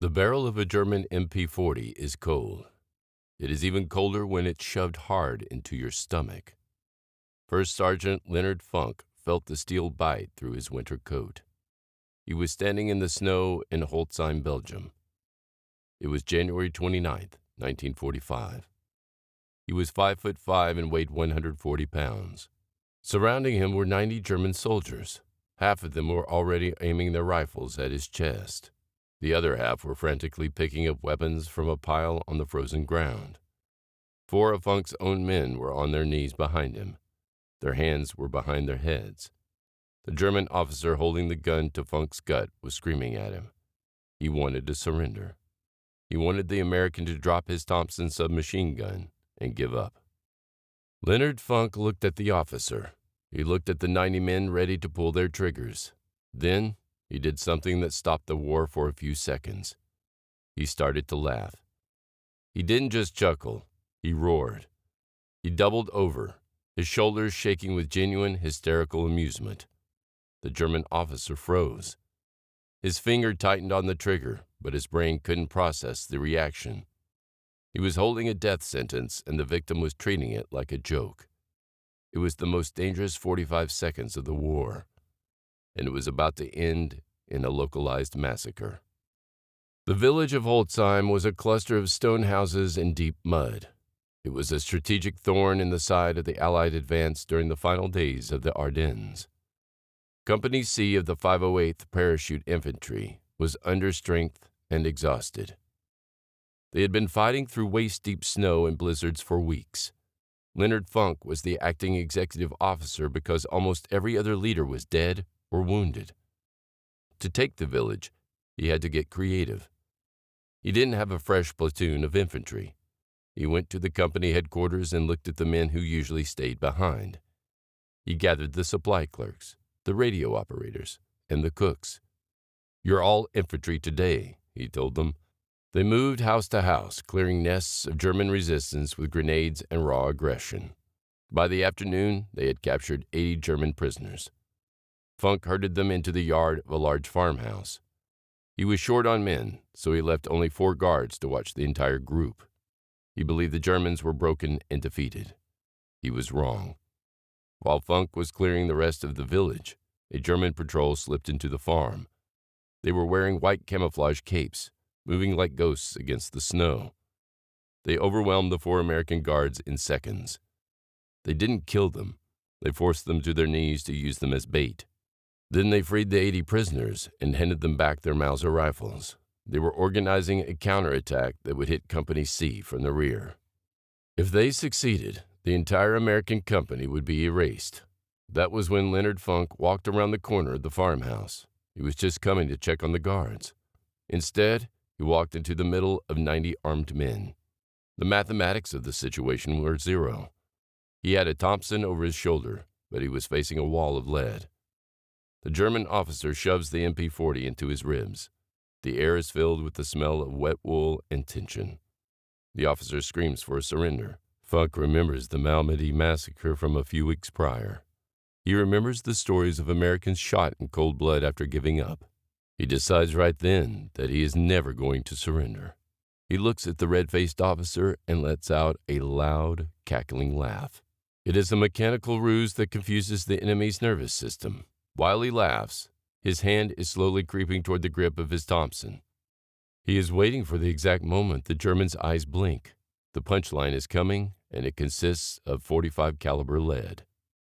The barrel of a German MP40 is cold. It is even colder when it's shoved hard into your stomach. First Sergeant Leonard Funk felt the steel bite through his winter coat. He was standing in the snow in Holtzheim, Belgium. It was January 29th, 1945. He was 5'5" and weighed 140 pounds. Surrounding him were 90 German soldiers. Half of them were already aiming their rifles at his chest. The other half were frantically picking up weapons from a pile on the frozen ground. 4 of Funk's own men were on their knees behind him. Their hands were behind their heads. The German officer holding the gun to Funk's gut was screaming at him. He wanted to surrender. He wanted the American to drop his Thompson submachine gun and give up. Leonard Funk looked at the officer. He looked at the 90 men ready to pull their triggers. Then he did something that stopped the war for a few seconds. He started to laugh. He didn't just chuckle. He roared. He doubled over, his shoulders shaking with genuine hysterical amusement. The German officer froze. His finger tightened on the trigger, but his brain couldn't process the reaction. He was holding a death sentence, and the victim was treating it like a joke. It was the most dangerous 45 seconds of the war, and it was about to end in a localized massacre. The village of Holtzheim was a cluster of stone houses and deep mud. It was a strategic thorn in the side of the Allied advance during the final days of the Ardennes. Company C of the 508th Parachute Infantry was under strength and exhausted. They had been fighting through waist-deep snow and blizzards for weeks. Leonard Funk was the acting executive officer because almost every other leader was dead or wounded. To take the village, he had to get creative. He didn't have a fresh platoon of infantry. He went to the company headquarters and looked at the men who usually stayed behind. He gathered the supply clerks, the radio operators, and the cooks. "You're all infantry today," he told them. They moved house to house, clearing nests of German resistance with grenades and raw aggression. By the afternoon, they had captured 80 German prisoners. Funk herded them into the yard of a large farmhouse. He was short on men, so he left only 4 guards to watch the entire group. He believed the Germans were broken and defeated. He was wrong. While Funk was clearing the rest of the village, a German patrol slipped into the farm. They were wearing white camouflage capes, moving like ghosts against the snow. They overwhelmed the 4 American guards in seconds. They didn't kill them. They forced them to their knees to use them as bait. Then they freed the 80 prisoners and handed them back their Mauser rifles. They were organizing a counterattack that would hit Company C from the rear. If they succeeded, the entire American company would be erased. That was when Leonard Funk walked around the corner of the farmhouse. He was just coming to check on the guards. Instead, he walked into the middle of 90 armed men. The mathematics of the situation were 0. He had a Thompson over his shoulder, but he was facing a wall of lead. The German officer shoves the MP40 into his ribs. The air is filled with the smell of wet wool and tension. The officer screams for a surrender. Funk remembers the Malmedy massacre from a few weeks prior. He remembers the stories of Americans shot in cold blood after giving up. He decides right then that he is never going to surrender. He looks at the red-faced officer and lets out a loud, cackling laugh. It is a mechanical ruse that confuses the enemy's nervous system. While he laughs, his hand is slowly creeping toward the grip of his Thompson. He is waiting for the exact moment the German's eyes blink. The punchline is coming, and it consists of .45 caliber lead.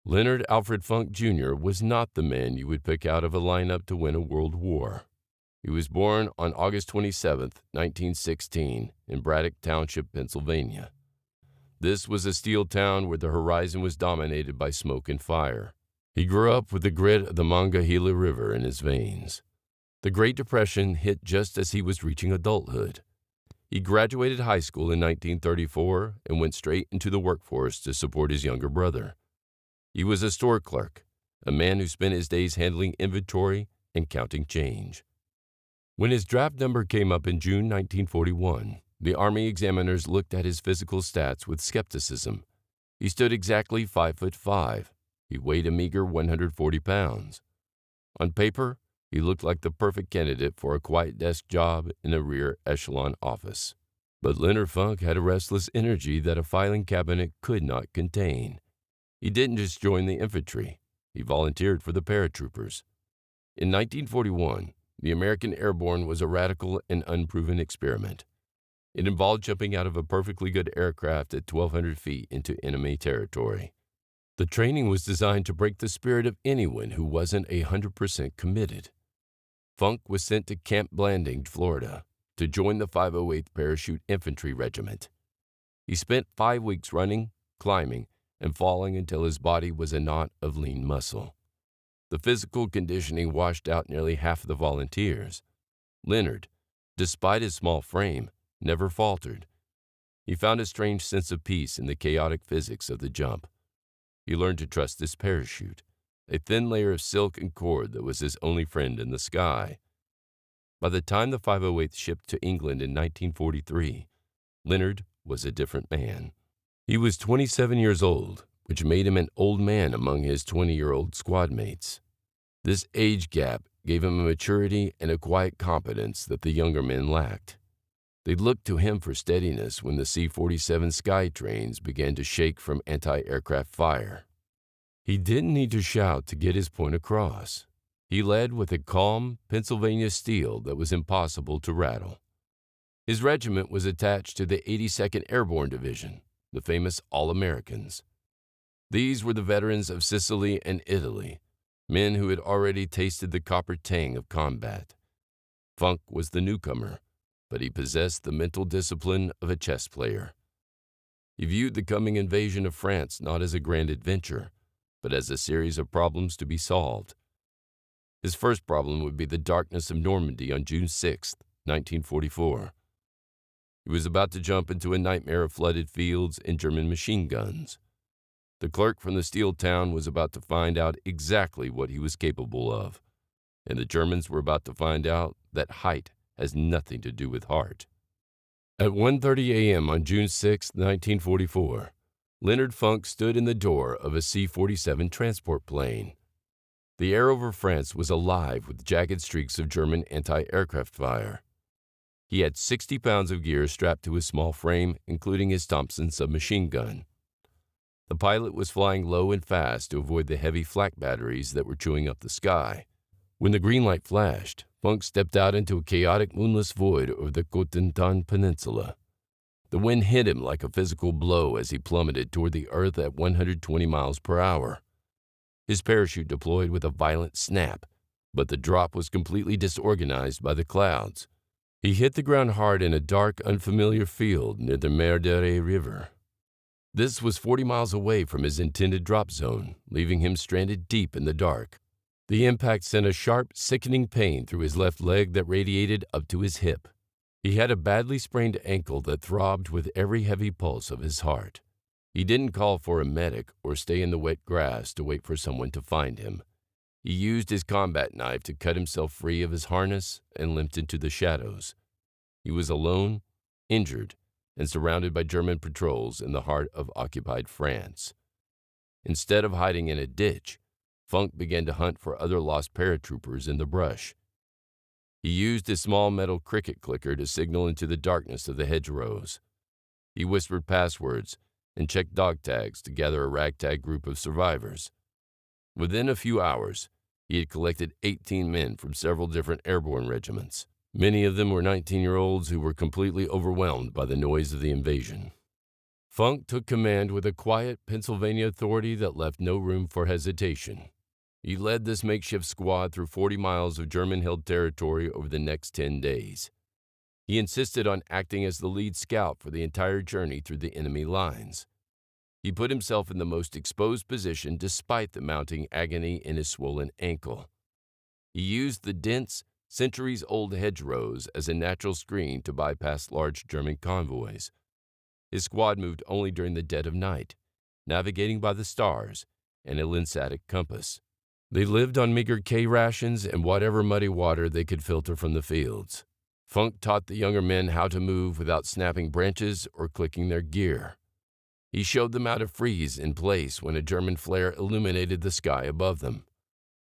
Leonard Alfred Funk Jr. was not the man you would pick out of a lineup to win a world war. He was born on August 27, 1916, in Braddock Township, Pennsylvania. This was a steel town where the horizon was dominated by smoke and fire. He grew up with the grit of the Monongahela River in his veins. The Great Depression hit just as he was reaching adulthood. He graduated high school in 1934 and went straight into the workforce to support his younger brother. He was a store clerk, a man who spent his days handling inventory and counting change. When his draft number came up in June 1941, the Army examiners looked at his physical stats with skepticism. He stood exactly 5'5". He weighed a meager 140 pounds. On paper, He looked like the perfect candidate for a quiet desk job in a rear echelon office. But Leonard Funk had a restless energy that a filing cabinet could not contain. He didn't just join the infantry. He volunteered for the paratroopers. In 1941, the American Airborne was a radical and unproven experiment. It involved jumping out of a perfectly good aircraft at 1,200 feet into enemy territory. The training was designed to break the spirit of anyone who wasn't 100% committed. Funk was sent to Camp Blanding, Florida, to join the 508th Parachute Infantry Regiment. He spent 5 weeks running, climbing, and falling until his body was a knot of lean muscle. The physical conditioning washed out nearly half of the volunteers. Leonard, despite his small frame, never faltered. He found a strange sense of peace in the chaotic physics of the jump. He learned to trust his parachute, a thin layer of silk and cord that was his only friend in the sky. By the time the 508th shipped to England in 1943, Leonard was a different man. He was 27 years old, which made him an old man among his 20-year-old squad mates. This age gap gave him a maturity and a quiet competence that the younger men lacked. They looked to him for steadiness when the C-47 Skytrains began to shake from anti-aircraft fire. He didn't need to shout to get his point across. He led with a calm Pennsylvania steel that was impossible to rattle. His regiment was attached to the 82nd Airborne Division, the famous All-Americans. These were the veterans of Sicily and Italy, men who had already tasted the copper tang of combat. Funk was the newcomer, but he possessed the mental discipline of a chess player. He viewed the coming invasion of France not as a grand adventure, but as a series of problems to be solved. His first problem would be the darkness of Normandy on June 6, 1944. He was about to jump into a nightmare of flooded fields and German machine guns. The clerk from the steel town was about to find out exactly what he was capable of, and the Germans were about to find out that height has nothing to do with heart. At 1:30 a.m. on June 6, 1944, Leonard Funk stood in the door of a C-47 transport plane. The air over France was alive with jagged streaks of German anti-aircraft fire. He had 60 pounds of gear strapped to his small frame, including his Thompson submachine gun. The pilot was flying low and fast to avoid the heavy flak batteries that were chewing up the sky. When the green light flashed, Funk stepped out into a chaotic moonless void over the Cotentin Peninsula. The wind hit him like a physical blow as he plummeted toward the earth at 120 miles per hour. His parachute deployed with a violent snap, but the drop was completely disorganized by the clouds. He hit the ground hard in a dark, unfamiliar field near the Merdere River. This was 40 miles away from his intended drop zone, leaving him stranded deep in the dark. The impact sent a sharp, sickening pain through his left leg that radiated up to his hip. He had a badly sprained ankle that throbbed with every heavy pulse of his heart. He didn't call for a medic or stay in the wet grass to wait for someone to find him. He used his combat knife to cut himself free of his harness and limped into the shadows. He was alone, injured, and surrounded by German patrols in the heart of occupied France. Instead of hiding in a ditch, Funk began to hunt for other lost paratroopers in the brush. He used his small metal cricket clicker to signal into the darkness of the hedgerows. He whispered passwords and checked dog tags to gather a ragtag group of survivors. Within a few hours, he had collected 18 men from several different airborne regiments. Many of them were 19-year-olds who were completely overwhelmed by the noise of the invasion. Funk took command with a quiet Pennsylvania authority that left no room for hesitation. He led this makeshift squad through 40 miles of German-held territory over the next 10 days. He insisted on acting as the lead scout for the entire journey through the enemy lines. He put himself in the most exposed position despite the mounting agony in his swollen ankle. He used the dense, centuries-old hedgerows as a natural screen to bypass large German convoys. His squad moved only during the dead of night, navigating by the stars and a Linsatic compass. They lived on meager K rations and whatever muddy water they could filter from the fields. Funk taught the younger men how to move without snapping branches or clicking their gear. He showed them how to freeze in place when a German flare illuminated the sky above them.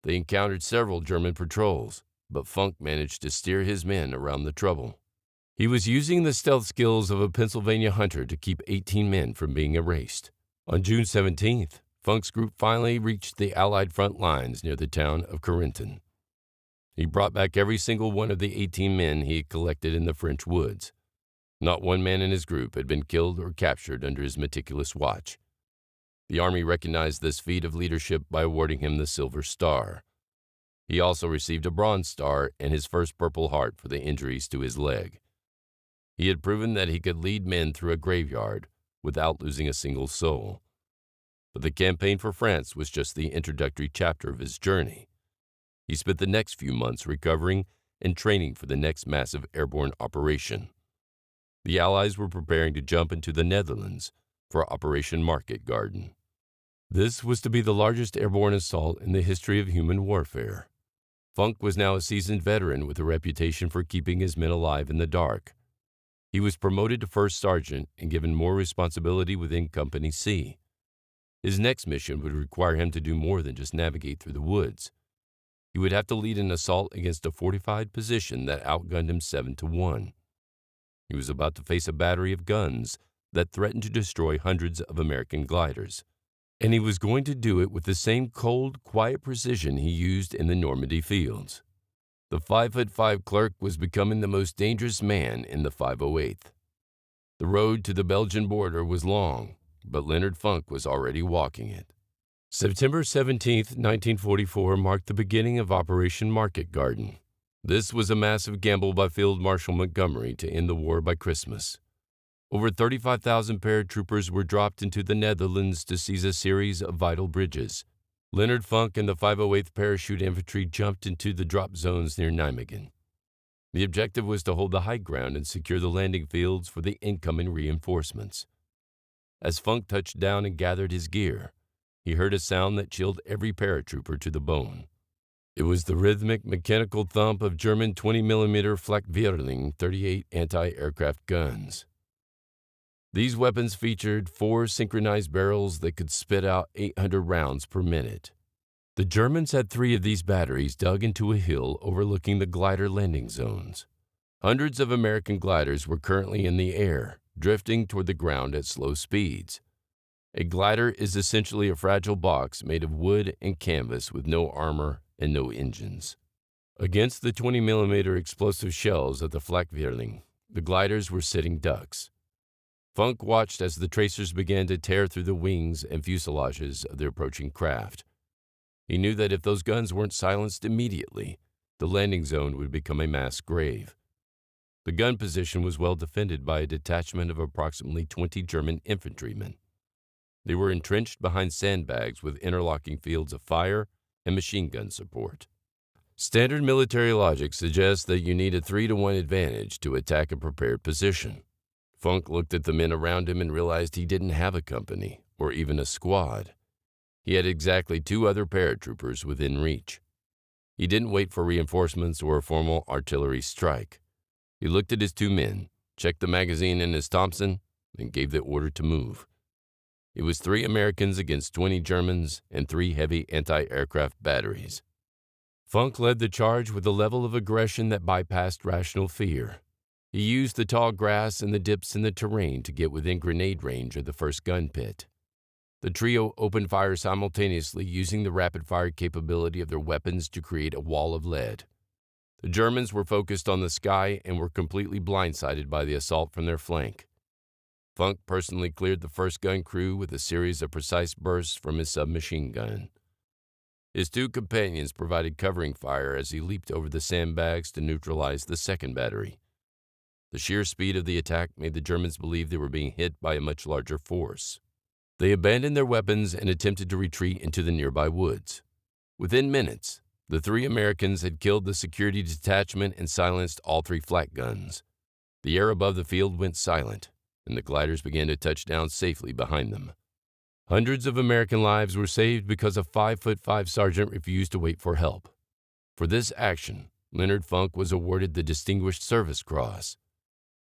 They encountered several German patrols, but Funk managed to steer his men around the trouble. He was using the stealth skills of a Pennsylvania hunter to keep 18 men from being erased. On June 17th, Funk's group finally reached the Allied front lines near the town of Corentin. He brought back every single one of the 18 men he had collected in the French woods. Not one man in his group had been killed or captured under his meticulous watch. The Army recognized this feat of leadership by awarding him the Silver Star. He also received a Bronze Star and his first Purple Heart for the injuries to his leg. He had proven that he could lead men through a graveyard without losing a single soul. But the campaign for France was just the introductory chapter of his journey. He spent the next few months recovering and training for the next massive airborne operation. The Allies were preparing to jump into the Netherlands for Operation Market Garden. This was to be the largest airborne assault in the history of human warfare. Funk was now a seasoned veteran with a reputation for keeping his men alive in the dark. He was promoted to first sergeant and given more responsibility within Company C. His next mission would require him to do more than just navigate through the woods. He would have to lead an assault against a fortified position that outgunned him 7-1. He was about to face a battery of guns that threatened to destroy hundreds of American gliders. And he was going to do it with the same cold, quiet precision he used in the Normandy fields. The 5'5" clerk was becoming the most dangerous man in the 508th. The road to the Belgian border was long, but Leonard Funk was already walking it. September 17, 1944 marked the beginning of Operation Market Garden. This was a massive gamble by Field Marshal Montgomery to end the war by Christmas. Over 35,000 paratroopers were dropped into the Netherlands to seize a series of vital bridges. Leonard Funk and the 508th Parachute Infantry jumped into the drop zones near Nijmegen. The objective was to hold the high ground and secure the landing fields for the incoming reinforcements. As Funk touched down and gathered his gear, he heard a sound that chilled every paratrooper to the bone. It was the rhythmic, mechanical thump of German 20mm Flak-Vierling 38 anti-aircraft guns. These weapons featured 4 synchronized barrels that could spit out 800 rounds per minute. The Germans had 3 of these batteries dug into a hill overlooking the glider landing zones. Hundreds of American gliders were currently in the air, drifting toward the ground at slow speeds. A glider is essentially a fragile box made of wood and canvas with no armor and no engines. Against the 20mm explosive shells of the Flak-Vierling, the gliders were sitting ducks. Funk watched as the tracers began to tear through the wings and fuselages of the approaching craft. He knew that if those guns weren't silenced immediately, the landing zone would become a mass grave. The gun position was well defended by a detachment of approximately 20 German infantrymen. They were entrenched behind sandbags with interlocking fields of fire and machine gun support. Standard military logic suggests that you need a 3-to-1 advantage to attack a prepared position. Funk looked at the men around him and realized he didn't have a company or even a squad. He had exactly 2 other paratroopers within reach. He didn't wait for reinforcements or a formal artillery strike. He looked at his 2 men, checked the magazine in his Thompson, and gave the order to move. It was 3 Americans against 20 Germans and 3 heavy anti-aircraft batteries. Funk led the charge with a level of aggression that bypassed rational fear. He used the tall grass and the dips in the terrain to get within grenade range of the first gun pit. The trio opened fire simultaneously, using the rapid-fire capability of their weapons to create a wall of lead. The Germans were focused on the sky and were completely blindsided by the assault from their flank. Funk personally cleared the first gun crew with a series of precise bursts from his submachine gun. His 2 companions provided covering fire as he leaped over the sandbags to neutralize the second battery. The sheer speed of the attack made the Germans believe they were being hit by a much larger force. They abandoned their weapons and attempted to retreat into the nearby woods. Within minutes, the 3 Americans had killed the security detachment and silenced all 3 flak guns. The air above the field went silent, and the gliders began to touch down safely behind them. Hundreds of American lives were saved because a 5'5" sergeant refused to wait for help. For this action, Leonard Funk was awarded the Distinguished Service Cross.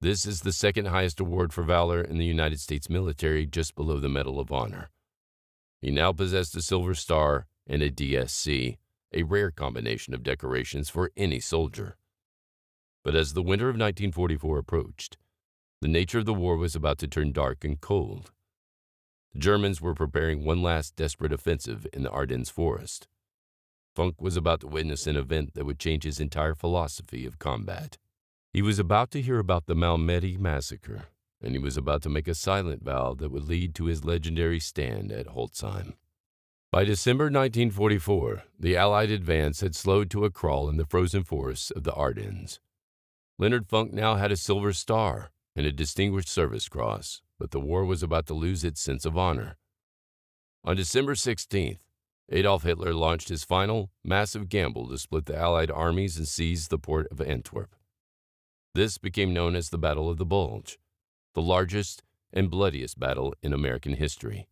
This is the second highest award for valor in the United States military, just below the Medal of Honor. He now possessed a Silver Star and a DSC, a rare combination of decorations for any soldier. But as the winter of 1944 approached, the nature of the war was about to turn dark and cold. The Germans were preparing one last desperate offensive in the Ardennes forest. Funk was about to witness an event that would change his entire philosophy of combat. He was about to hear about the Malmedy massacre, and he was about to make a silent vow that would lead to his legendary stand at Holzheim. By December 1944, the Allied advance had slowed to a crawl in the frozen forests of the Ardennes. Leonard Funk now had a Silver Star and a Distinguished Service Cross, but the war was about to lose its sense of honor. On December 16th, Adolf Hitler launched his final, massive gamble to split the Allied armies and seize the port of Antwerp. This became known as the Battle of the Bulge, the largest and bloodiest battle in American history.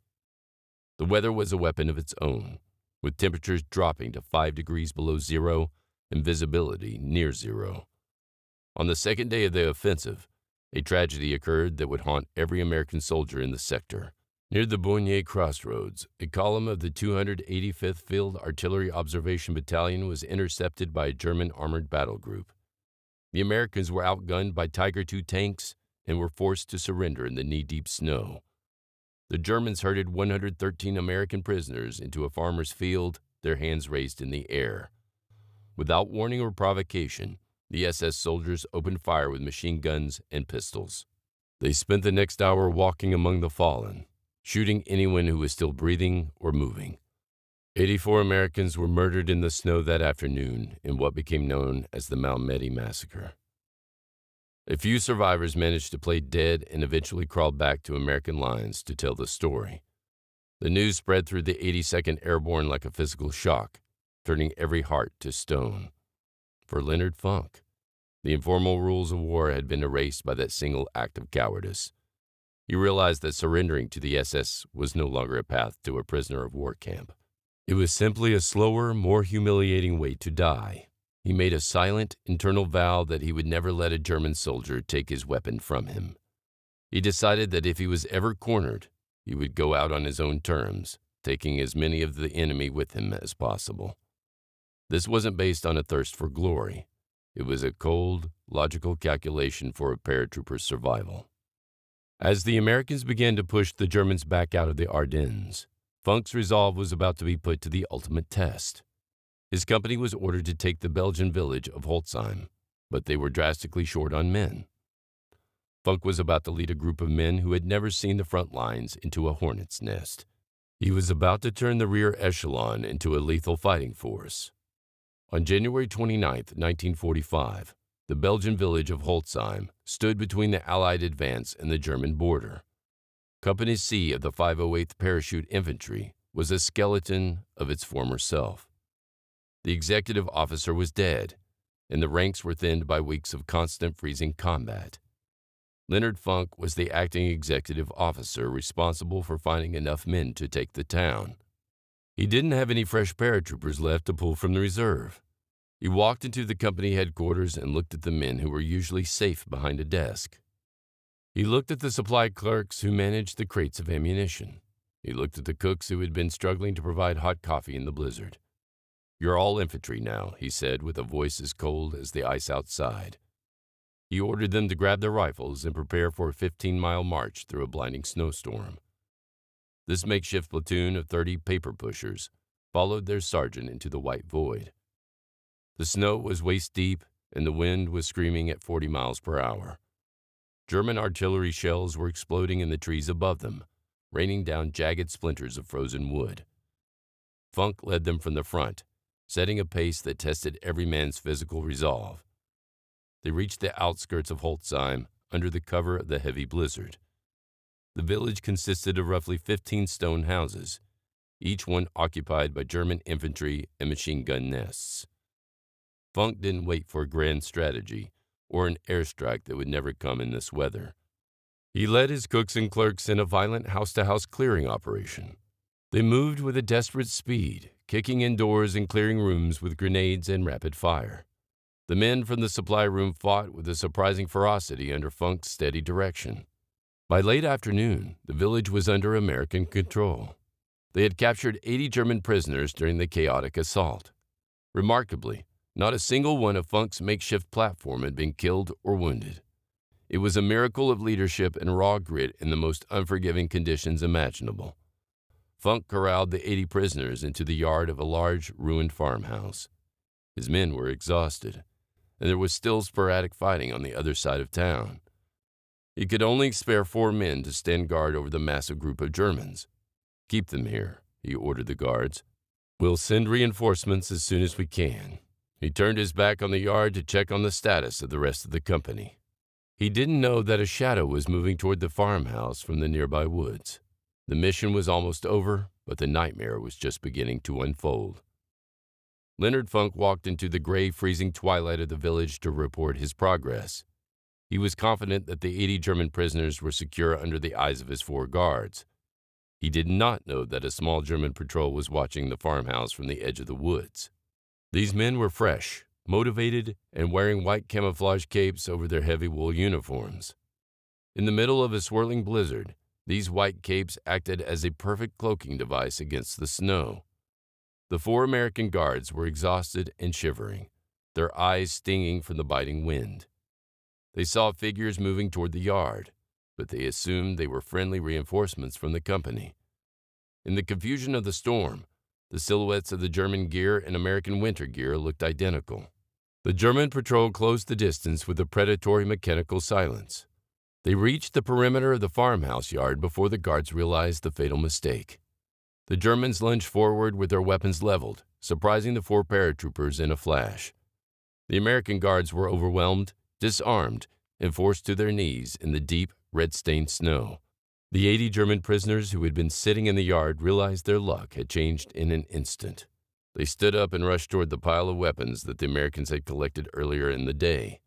The weather was a weapon of its own, with temperatures dropping to 5 degrees below zero and visibility near zero. On the second day of the offensive, a tragedy occurred that would haunt every American soldier in the sector. Near the Boigny Crossroads, a column of the 285th Field Artillery Observation Battalion was intercepted by a German armored battle group. The Americans were outgunned by Tiger II tanks and were forced to surrender in the knee-deep snow. The Germans herded 113 American prisoners into a farmer's field, their hands raised in the air. Without warning or provocation, the SS soldiers opened fire with machine guns and pistols. They spent the next hour walking among the fallen, shooting anyone who was still breathing or moving. 84 Americans were murdered in the snow that afternoon in what became known as the Malmedy Massacre. A few survivors managed to play dead and eventually crawled back to American lines to tell the story. The news spread through the 82nd Airborne like a physical shock, turning every heart to stone. For Leonard Funk, the informal rules of war had been erased by that single act of cowardice. He realized that surrendering to the SS was no longer a path to a prisoner of war camp. It was simply a slower, more humiliating way to die. He made a silent, internal vow that he would never let a German soldier take his weapon from him. He decided that if he was ever cornered, he would go out on his own terms, taking as many of the enemy with him as possible. This wasn't based on a thirst for glory. It was a cold, logical calculation for a paratrooper's survival. As the Americans began to push the Germans back out of the Ardennes, Funk's resolve was about to be put to the ultimate test. His company was ordered to take the Belgian village of Holzheim, but they were drastically short on men. Funk was about to lead a group of men who had never seen the front lines into a hornet's nest. He was about to turn the rear echelon into a lethal fighting force. On January 29, 1945, the Belgian village of Holzheim stood between the Allied advance and the German border. Company C of the 508th Parachute Infantry was a skeleton of its former self. The executive officer was dead, and the ranks were thinned by weeks of constant freezing combat. Leonard Funk was the acting executive officer responsible for finding enough men to take the town. He didn't have any fresh paratroopers left to pull from the reserve. He walked into the company headquarters and looked at the men who were usually safe behind a desk. He looked at the supply clerks who managed the crates of ammunition. He looked at the cooks who had been struggling to provide hot coffee in the blizzard. "You're all infantry now," he said with a voice as cold as the ice outside. He ordered them to grab their rifles and prepare for a 15-mile march through a blinding snowstorm. This makeshift platoon of 30 paper pushers followed their sergeant into the white void. The snow was waist-deep, and the wind was screaming at 40 miles per hour. German artillery shells were exploding in the trees above them, raining down jagged splinters of frozen wood. Funk led them from the front, setting a pace that tested every man's physical resolve. They reached the outskirts of Holzheim under the cover of the heavy blizzard. The village consisted of roughly 15 stone houses, each one occupied by German infantry and machine gun nests. Funk didn't wait for a grand strategy or an airstrike that would never come in this weather. He led his cooks and clerks in a violent house-to-house clearing operation. They moved with a desperate speed, kicking in doors and clearing rooms with grenades and rapid fire. The men from the supply room fought with a surprising ferocity under Funk's steady direction. By late afternoon, the village was under American control. They had captured 80 German prisoners during the chaotic assault. Remarkably, not a single one of Funk's makeshift platform had been killed or wounded. It was a miracle of leadership and raw grit in the most unforgiving conditions imaginable. Funk corralled the 80 prisoners into the yard of a large, ruined farmhouse. His men were exhausted, and there was still sporadic fighting on the other side of town. He could only spare 4 men to stand guard over the massive group of Germans. "Keep them here," he ordered the guards. "We'll send reinforcements as soon as we can." He turned his back on the yard to check on the status of the rest of the company. He didn't know that a shadow was moving toward the farmhouse from the nearby woods. The mission was almost over, but the nightmare was just beginning to unfold. Leonard Funk walked into the gray, freezing twilight of the village to report his progress. He was confident that the 80 German prisoners were secure under the eyes of his 4 guards. He did not know that a small German patrol was watching the farmhouse from the edge of the woods. These men were fresh, motivated, and wearing white camouflage capes over their heavy wool uniforms. In the middle of a swirling blizzard, these white capes acted as a perfect cloaking device against the snow. The 4 American guards were exhausted and shivering, their eyes stinging from the biting wind. They saw figures moving toward the yard, but they assumed they were friendly reinforcements from the company. In the confusion of the storm, the silhouettes of the German gear and American winter gear looked identical. The German patrol closed the distance with a predatory mechanical silence. They reached the perimeter of the farmhouse yard before the guards realized the fatal mistake. The Germans lunged forward with their weapons leveled, surprising the 4 paratroopers in a flash. The American guards were overwhelmed, disarmed, and forced to their knees in the deep, red-stained snow. The 80 German prisoners who had been sitting in the yard realized their luck had changed in an instant. They stood up and rushed toward the pile of weapons that the Americans had collected earlier in the day.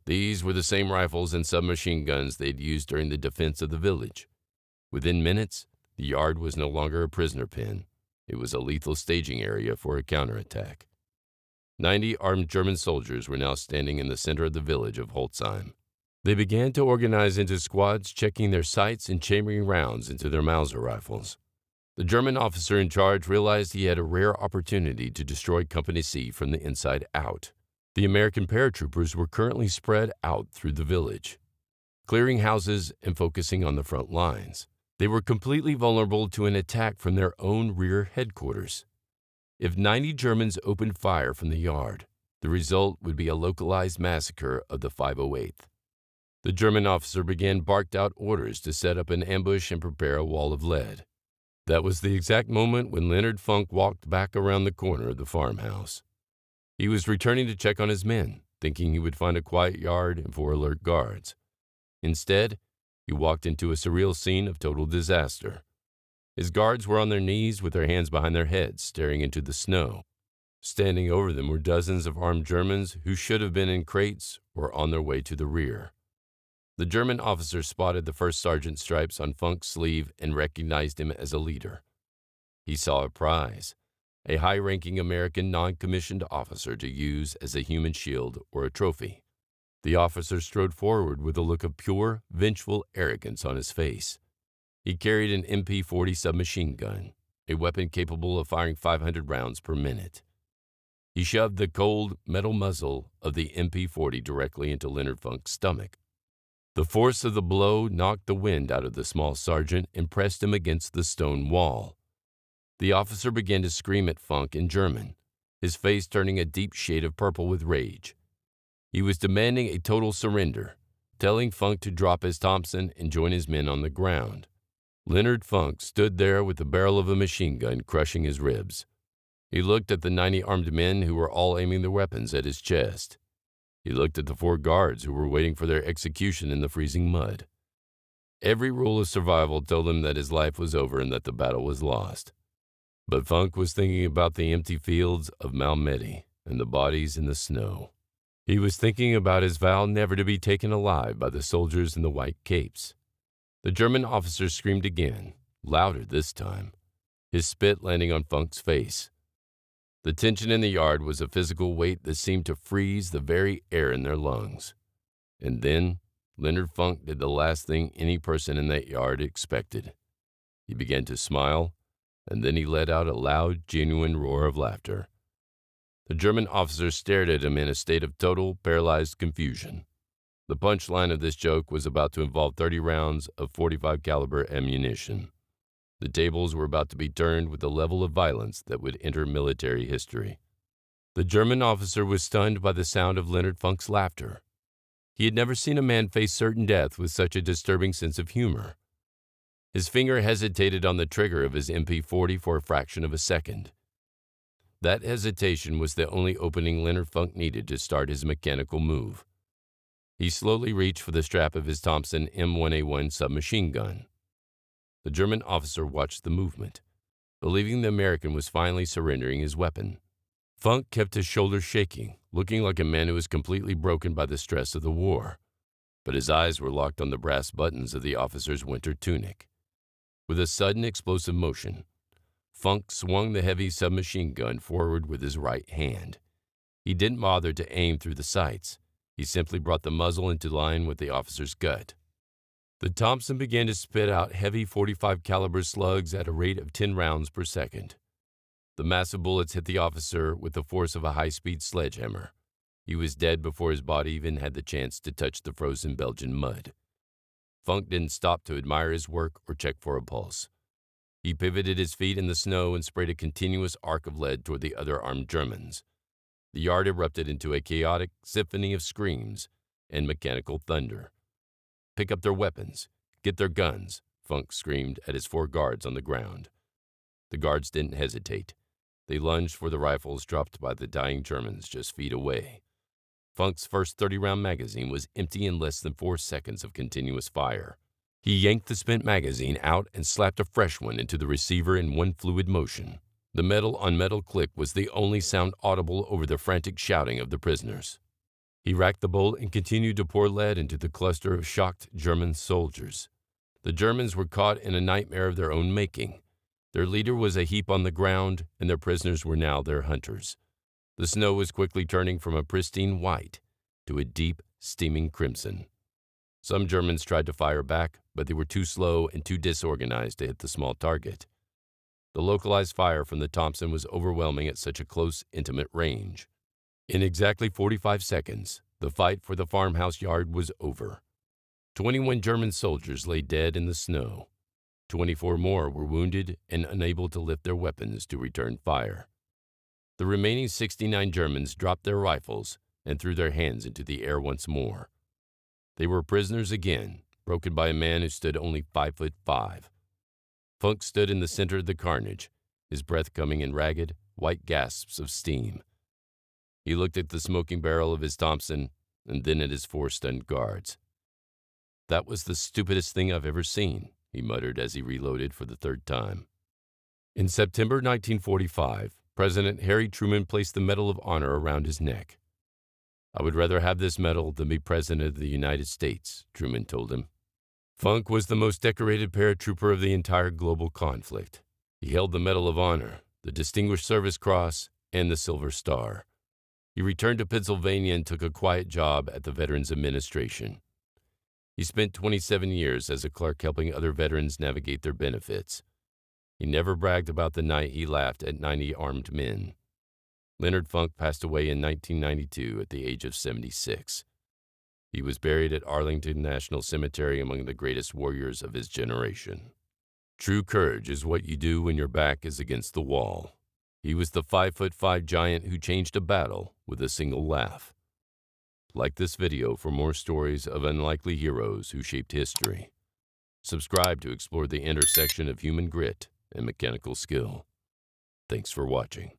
These were the same rifles and submachine guns they had used during the defense of the village. Within minutes, the yard was no longer a prisoner pen. It was a lethal staging area for a counterattack. 90 armed German soldiers were now standing in the center of the village of Holzheim. They began to organize into squads, checking their sights and chambering rounds into their Mauser rifles. The German officer in charge realized he had a rare opportunity to destroy Company C from the inside out. The American paratroopers were currently spread out through the village, clearing houses and focusing on the front lines. They were completely vulnerable to an attack from their own rear headquarters. If 90 Germans opened fire from the yard, the result would be a localized massacre of the 508th. The German officer barked out orders to set up an ambush and prepare a wall of lead. That was the exact moment when Leonard Funk walked back around the corner of the farmhouse. He was returning to check on his men, thinking he would find a quiet yard and 4 alert guards. Instead, he walked into a surreal scene of total disaster. His guards were on their knees with their hands behind their heads, staring into the snow. Standing over them were dozens of armed Germans who should have been in crates or on their way to the rear. The German officer spotted the first sergeant stripes on Funk's sleeve and recognized him as a leader. He saw a prize, a high-ranking American non-commissioned officer to use as a human shield or a trophy. The officer strode forward with a look of pure, vengeful arrogance on his face. He carried an MP-40 submachine gun, a weapon capable of firing 500 rounds per minute. He shoved the cold, metal muzzle of the MP-40 directly into Leonard Funk's stomach. The force of the blow knocked the wind out of the small sergeant and pressed him against the stone wall. The officer began to scream at Funk in German, his face turning a deep shade of purple with rage. He was demanding a total surrender, telling Funk to drop his Thompson and join his men on the ground. Leonard Funk stood there with the barrel of a machine gun crushing his ribs. He looked at the 90 armed men who were all aiming their weapons at his chest. He looked at the 4 guards who were waiting for their execution in the freezing mud. Every rule of survival told him that his life was over and that the battle was lost. But Funk was thinking about the empty fields of Malmedy and the bodies in the snow. He was thinking about his vow never to be taken alive by the soldiers in the white capes. The German officer screamed again, louder this time, his spit landing on Funk's face. The tension in the yard was a physical weight that seemed to freeze the very air in their lungs. And then Leonard Funk did the last thing any person in that yard expected. He began to smile, and then he let out a loud, genuine roar of laughter. The German officer stared at him in a state of total, paralyzed confusion. The punchline of this joke was about to involve 30 rounds of .45 caliber ammunition. The tables were about to be turned with a level of violence that would enter military history. The German officer was stunned by the sound of Leonard Funk's laughter. He had never seen a man face certain death with such a disturbing sense of humor. His finger hesitated on the trigger of his MP40 for a fraction of a second. That hesitation was the only opening Leonard Funk needed to start his mechanical move. He slowly reached for the strap of his Thompson M1A1 submachine gun. The German officer watched the movement, believing the American was finally surrendering his weapon. Funk kept his shoulders shaking, looking like a man who was completely broken by the stress of the war. But his eyes were locked on the brass buttons of the officer's winter tunic. With a sudden explosive motion, Funk swung the heavy submachine gun forward with his right hand. He didn't bother to aim through the sights. He simply brought the muzzle into line with the officer's gut. The Thompson began to spit out heavy .45 caliber slugs at a rate of 10 rounds per second. The massive bullets hit the officer with the force of a high-speed sledgehammer. He was dead before his body even had the chance to touch the frozen Belgian mud. Funk didn't stop to admire his work or check for a pulse. He pivoted his feet in the snow and sprayed a continuous arc of lead toward the other armed Germans. The yard erupted into a chaotic symphony of screams and mechanical thunder. "Pick up their weapons. Get their guns," Funk screamed at his 4 guards on the ground. The guards didn't hesitate. They lunged for the rifles dropped by the dying Germans just feet away. Funk's first 30-round magazine was empty in less than 4 seconds of continuous fire. He yanked the spent magazine out and slapped a fresh one into the receiver in one fluid motion. The metal-on-metal click was the only sound audible over the frantic shouting of the prisoners. He racked the bolt and continued to pour lead into the cluster of shocked German soldiers. The Germans were caught in a nightmare of their own making. Their leader was a heap on the ground, and their prisoners were now their hunters. The snow was quickly turning from a pristine white to a deep, steaming crimson. Some Germans tried to fire back, but they were too slow and too disorganized to hit the small target. The localized fire from the Thompson was overwhelming at such a close, intimate range. In exactly 45 seconds, the fight for the farmhouse yard was over. 21 German soldiers lay dead in the snow. 24 more were wounded and unable to lift their weapons to return fire. The remaining 69 Germans dropped their rifles and threw their hands into the air once more. They were prisoners again, broken by a man who stood only 5'5". Funk stood in the center of the carnage, his breath coming in ragged, white gasps of steam. He looked at the smoking barrel of his Thompson and then at his 4 stunned guards. "That was the stupidest thing I've ever seen," he muttered as he reloaded for the 3rd time. In September 1945, President Harry Truman placed the Medal of Honor around his neck. "I would rather have this medal than be President of the United States," Truman told him. Funk was the most decorated paratrooper of the entire global conflict. He held the Medal of Honor, the Distinguished Service Cross, and the Silver Star. He returned to Pennsylvania and took a quiet job at the Veterans Administration. He spent 27 years as a clerk helping other veterans navigate their benefits. He never bragged about the night he laughed at 90 armed men. Leonard Funk passed away in 1992 at the age of 76. He was buried at Arlington National Cemetery among the greatest warriors of his generation. True courage is what you do when your back is against the wall. He was the 5'5" giant who changed a battle with a single laugh. Like this video for more stories of unlikely heroes who shaped history. Subscribe to explore the intersection of human grit and mechanical skill. Thanks for watching.